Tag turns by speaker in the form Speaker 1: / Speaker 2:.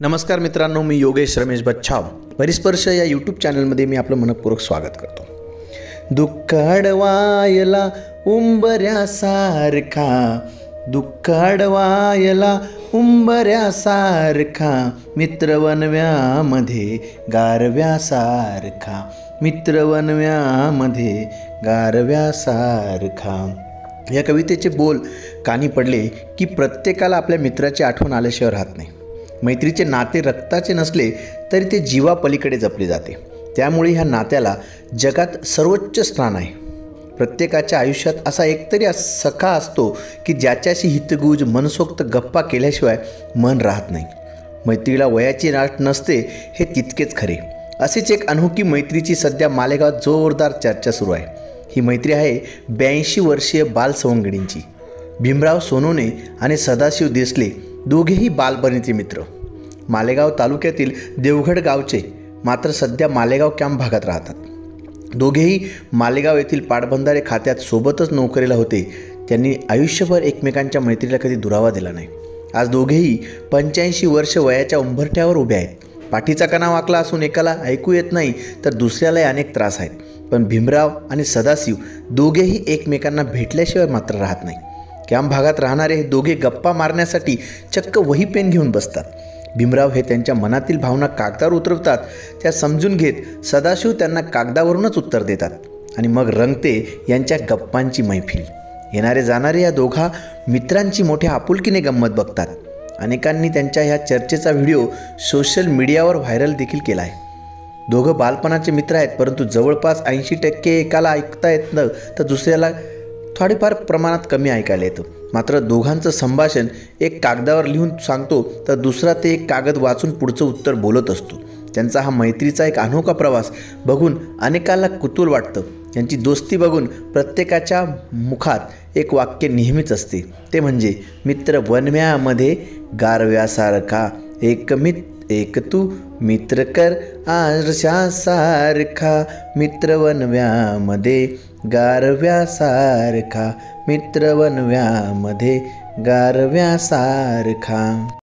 Speaker 1: नमस्कार मित्रांनो, मी योगेश रमेश बच्छाव. परिस्पर्श या यूट्यूब चॅनलमध्ये मी आपलं मनपूर्वक स्वागत करतो. दुःख अडवायला उंबऱ्यासारखा, दुःख अडवायला उंबऱ्यासारखा, मित्र वनव्यामध्ये गारव्यासारखा, मित्र वनव्यामध्ये गारव्यासारखा. या कवितेचे बोल कानी पडले की प्रत्येकाला आपल्या मित्राची आठवण आल्याशिवाय राहत नाही. मैत्रीचे नाते रक्ताचे नसले तरी ते जीवापलीकडे जपले जाते. त्यामुळे ह्या नात्याला जगात सर्वोच्च स्थान आहे. प्रत्येकाच्या आयुष्यात असा एकतरी सखा असतो की ज्याच्याशी हितगुज मनसोक्त गप्पा केल्याशिवाय मन राहत नाही. मैत्रीला वयाची राट नसते हे तितकेच खरे. असेच एक अनोखी मैत्रीची सध्या मालेगावात जोरदार चर्चा सुरू आहे. ही मैत्री आहे 82 वर्षीय बालसवंगडींची. भीमराव सोनवणे आणि सदाशिव देसले दोघेही बालपणीचे मित्र. मालेगाव तालुक्यातील देवगड गावचे, मात्र सध्या मालेगाव कॅम्प भागात राहतात. दोघेही मालेगाव येथील पाटबंधारे खात्यात सोबतच नोकरीला होते. त्यांनी आयुष्यभर एकमेकांच्या मैत्रीला कधी दुरावा दिला नाही. आज दोघेही 85 वर्ष वयाच्या उंबरठ्यावर उभे आहेत. पाठीचा कणा वाकला असून एकाला ऐकू येत नाही तर दुसऱ्यालाही अनेक त्रास आहेत. पण भीमराव आणि सदाशिव दोघेही एकमेकांना भेटल्याशिवाय मात्र राहत नाही. कॅम्प भागात राहणारे हे दोघे गप्पा मारण्यासाठी चक्क वही पेन घेऊन बसतात. भीमराव हे त्यांच्या मनातील भावना कागदावर उतरवतात. त्या समजून घेत सदाशिव त्यांना कागदावरूनच उत्तर देतात आणि मग रंगते यांच्या गप्पांची मैफिल. येणारे जाणारे या दोघा मित्रांची मोठ्या आपुलकीने गंमत बघतात. अनेकांनी त्यांच्या ह्या चर्चेचा व्हिडिओ सोशल मीडियावर व्हायरल देखील केला आहे. दोघं बालपणाचे मित्र आहेत, परंतु जवळपास 80% एकाला ऐकता येतं तर दुसऱ्याला थोडेफार प्रमाणात कमी ऐकायला येतं. मात्र दोघांचं संभाषण एक कागदावर लिहून सांगतो तर दुसरा ते एक कागद वाचून पुढचं उत्तर बोलत असतो. त्यांचा हा मैत्रीचा एक अनोखा प्रवास बघून अनेकांना कुतूहल वाटतं. त्यांची दोस्ती बघून प्रत्येकाच्या मुखात एक वाक्य नेहमीच असते, ते म्हणजे मित्र वनव्यामध्ये गारव्यासारखा, एक तू मित्र कर आरशासारखा, मित्र वनव्यामध्ये गारव्यासारखा, मित्र वनव्यामध्ये गारव्यासारखा.